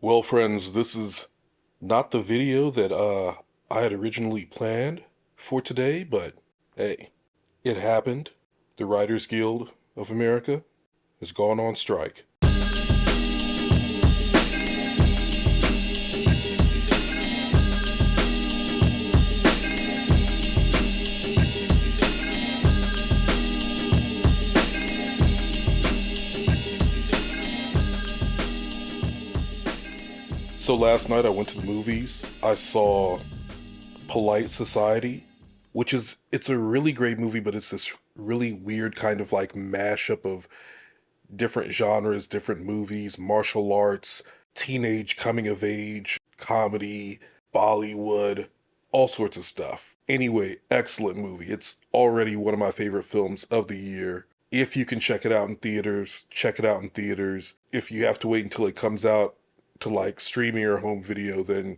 Well, friends, this is not the video that I had originally planned for today, but hey, it happened. The Writers Guild of America has gone on strike. So last night I went to the movies. I saw Polite Society, it's a really great movie, but it's this really weird kind of like mashup of different genres, different movies, martial arts, teenage coming of age, comedy, Bollywood, all sorts of stuff. Anyway, excellent movie. It's already one of my favorite films of the year. If you can check it out in theaters, check it out in theaters. If you have to wait until it comes out to like streaming or home video, then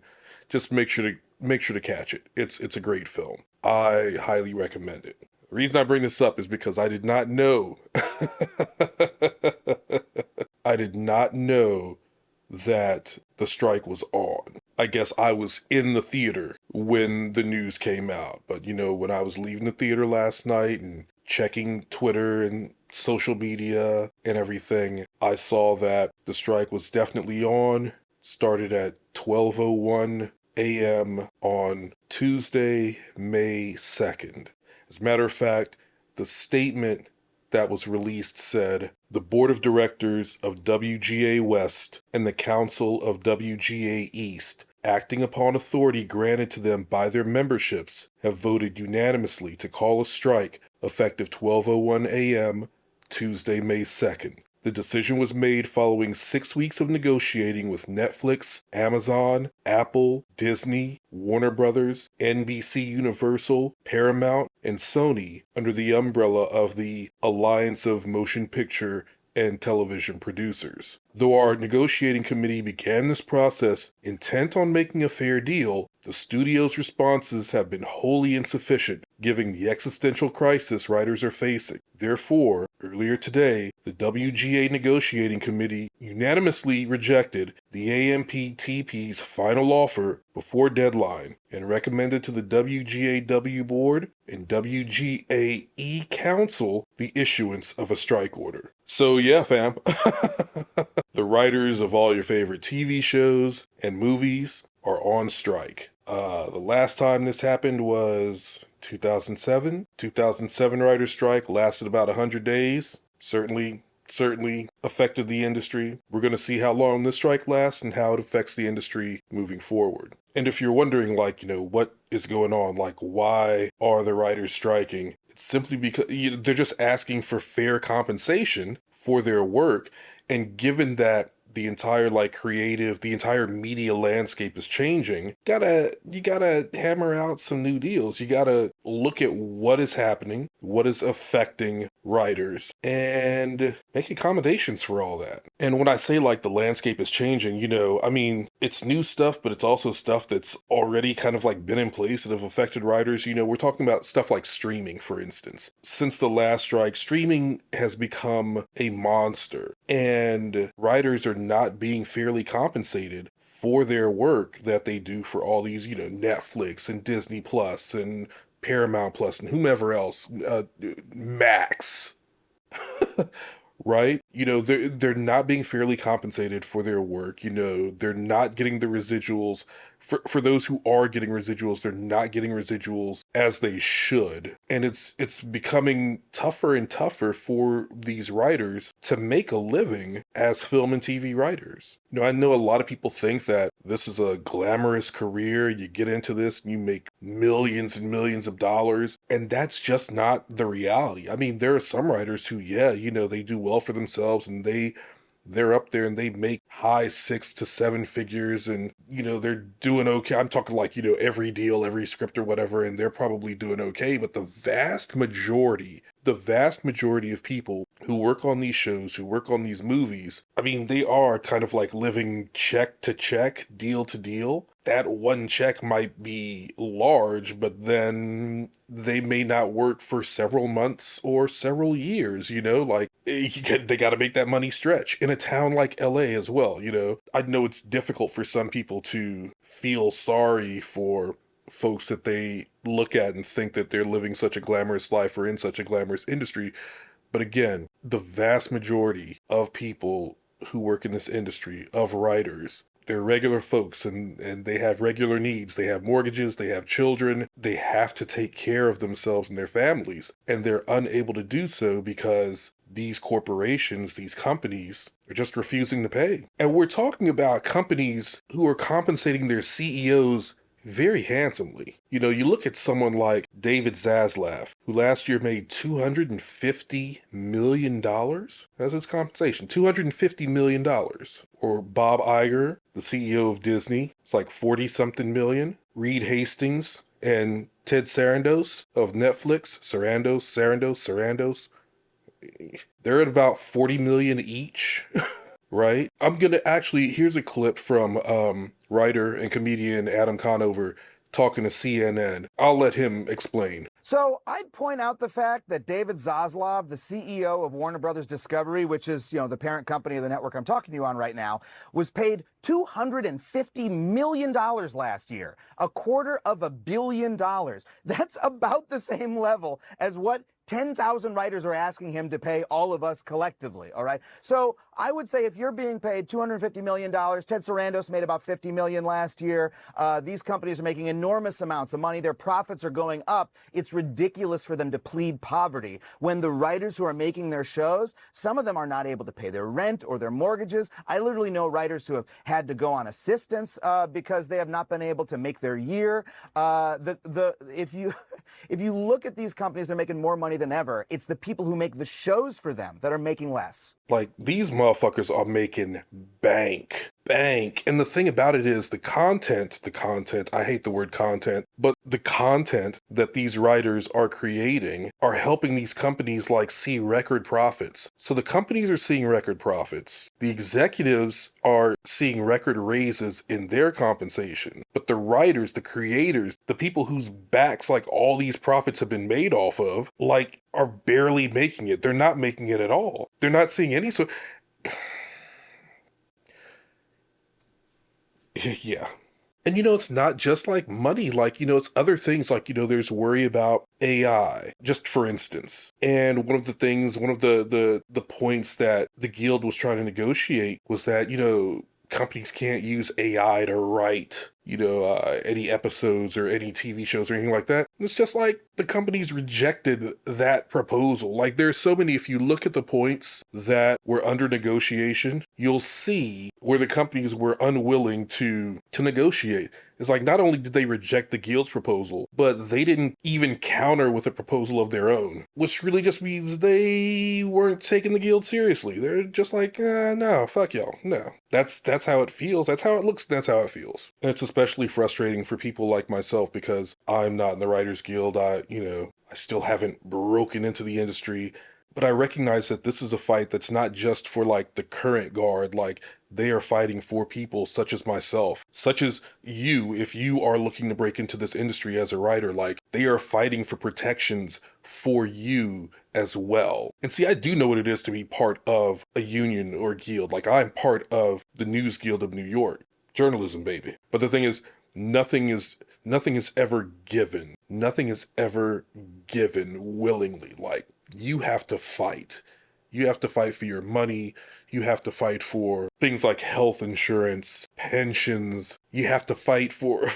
just make sure to catch it. It's a great film. I highly recommend it. The reason I bring this up is because I did not know I did not know that the strike was on. I guess I was in the theater when the news came out, but when I was leaving the theater last night and checking Twitter and social media and everything, I saw that the strike was definitely on. Started at 12:01 a.m. on Tuesday, May 2nd. As a matter of fact, the statement that was released said, "The Board of Directors of WGA West and the Council of WGA East, acting upon authority granted to them by their memberships, have voted unanimously to call a strike effective 12:01 a.m. Tuesday, May 2nd. The decision was made following 6 weeks of negotiating with Netflix, Amazon, Apple, Disney, Warner Brothers, NBC Universal, Paramount, and Sony under the umbrella of the Alliance of Motion Picture and Television Producers. Though our negotiating committee began this process intent on making a fair deal, the studio's responses have been wholly insufficient, given the existential crisis writers are facing. Therefore, earlier today, the WGA negotiating committee unanimously rejected the AMPTP's final offer before deadline and recommended to the WGAW board and WGAE council the issuance of a strike order." So yeah, fam. The writers of all your favorite TV shows and movies are on strike. The last time this happened was 2007. 2007 writer strike lasted about 100 days. Certainly affected the industry. We're going to see how long this strike lasts and how it affects the industry moving forward. And if you're wondering, what is going on, why are the writers striking? It's simply because they're just asking for fair compensation for their work. And given that the entire the entire media landscape is changing, you gotta hammer out some new deals. You gotta look at what is happening, what is affecting writers, and make accommodations for all that. And when I say the landscape is changing, it's new stuff, but it's also stuff that's already kind of been in place that have affected writers. We're talking about stuff like streaming, for instance. Since the last strike, streaming has become a monster, and writers are not being fairly compensated for their work that they do for all these, Netflix and Disney Plus and Paramount Plus and whomever else, Max, right? They're not being fairly compensated for their work. They're not getting the residuals. For those who are getting residuals, they're not getting residuals as they should. And it's becoming tougher and tougher for these writers to make a living as film and TV writers. I know a lot of people think that this is a glamorous career. You get into this and you make millions and millions of dollars. And that's just not the reality. There are some writers who, they do well for themselves and they're up there and they make high 6 to 7 figures and, they're doing okay. I'm talking every deal, every script or whatever, and they're probably doing okay. But the vast majority of people who work on these shows, who work on these movies, they are kind of living check to check, deal to deal. That one check might be large, but then they may not work for several months or several years, they got to make that money stretch in a town like LA as well. I know it's difficult for some people to feel sorry for folks that they look at and think that they're living such a glamorous life or in such a glamorous industry. But again, the vast majority of people who work in this industry, of writers, they're regular folks, and they have regular needs. They have mortgages, they have children, they have to take care of themselves and their families. And they're unable to do so because these corporations, these companies, are just refusing to pay. And we're talking about companies who are compensating their CEOs very handsomely. You look at someone like David Zaslav, who last year made $250 million as his compensation. $250 million. Or Bob Iger, the CEO of Disney, it's like 40-something million. Reed Hastings and Ted Sarandos of Netflix, Sarandos, they're at about 40 million each. Right? I'm going to here's a clip from writer and comedian Adam Conover talking to CNN. I'll let him explain. So I'd point out the fact that David Zaslav, the CEO of Warner Brothers Discovery, which is, the parent company of the network I'm talking to you on right now, was paid $250 million last year, $250 million. That's about the same level as what 10,000 writers are asking him to pay all of us collectively, all right? So I would say if you're being paid $250 million, Ted Sarandos made about $50 million last year. These companies are making enormous amounts of money. Their profits are going up. It's ridiculous for them to plead poverty when the writers who are making their shows, some of them are not able to pay their rent or their mortgages. I literally know writers who have had to go on assistance because they have not been able to make their year. If you look at these companies, they're making more money than ever. It's the people who make the shows for them that are making less. Like, these motherfuckers are making bank. And the thing about it is the content, I hate the word content, but the content that these writers are creating are helping these companies see record profits. So the companies are seeing record profits. The executives are seeing record raises in their compensation. But the writers, the creators, the people whose backs all these profits have been made off of, are barely making it. They're not making it at all. They're not seeing any yeah. And it's not just money, it's other things there's worry about AI, just for instance. And one of the points that the Guild was trying to negotiate was that, companies can't use AI to write, any episodes or any TV shows or anything like that. It's just the companies rejected that proposal. There's so many, if you look at the points that were under negotiation, you'll see where the companies were unwilling to negotiate. It's not only did they reject the Guild's proposal, but they didn't even counter with a proposal of their own, which really just means they weren't taking the Guild seriously. They're just no, fuck y'all. No. That's how it feels. That's how it looks. That's how it feels. And it's especially frustrating for people like myself because I'm not in the Writers Guild. I still haven't broken into the industry, but I recognize that this is a fight that's not just for the current guard. They are fighting for people such as myself, such as you, if you are looking to break into this industry as a writer. They are fighting for protections for you as well. And see, I do know what it is to be part of a union or guild. I'm part of the News Guild of New York. Journalism, baby. But the thing is, nothing is ever given. Nothing is ever given willingly. You have to fight. You have to fight for your money. You have to fight for things like health insurance, pensions. You have to fight for...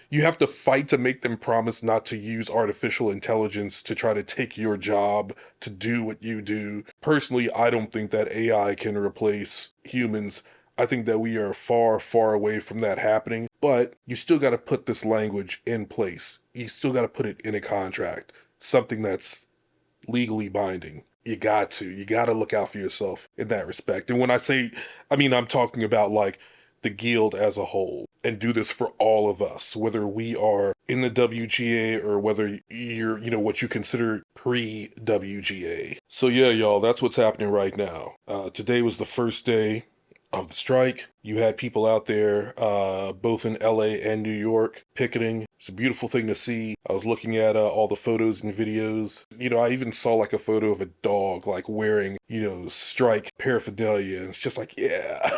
You have to fight to make them promise not to use artificial intelligence to try to take your job, to do what you do. Personally, I don't think that AI can replace humans. I think that we are far, far away from that happening. But you still got to put this language in place. You still got to put it in a contract. Something that's legally binding. You got to look out for yourself in that respect. And when I'm talking about the Guild as a whole, and do this for all of us, whether we are in the WGA or whether you're, what you consider pre-WGA. So yeah, y'all, that's what's happening right now. Today was the first day of the strike. You had people out there, both in LA and New York, picketing. It's a beautiful thing to see. I was looking at all the photos and videos. You know, I even saw like a photo of a dog like wearing, you know, strike paraphernalia. And it's just like, yeah.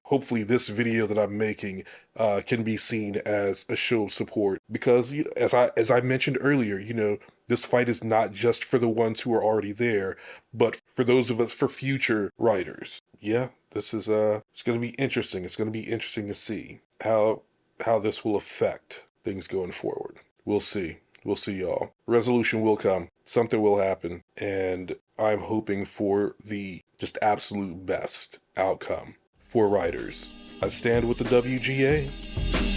Hopefully this video that I'm making can be seen as a show of support, because you know, as I mentioned earlier, you know, this fight is not just for the ones who are already there, but for those of us, for future writers. Yeah, this is it's going to be interesting. It's going to be interesting to see how this will affect things going forward. We'll see. We'll see, y'all. Resolution will come. Something will happen, and I'm hoping for the just absolute best outcome for writers. I stand with the WGA.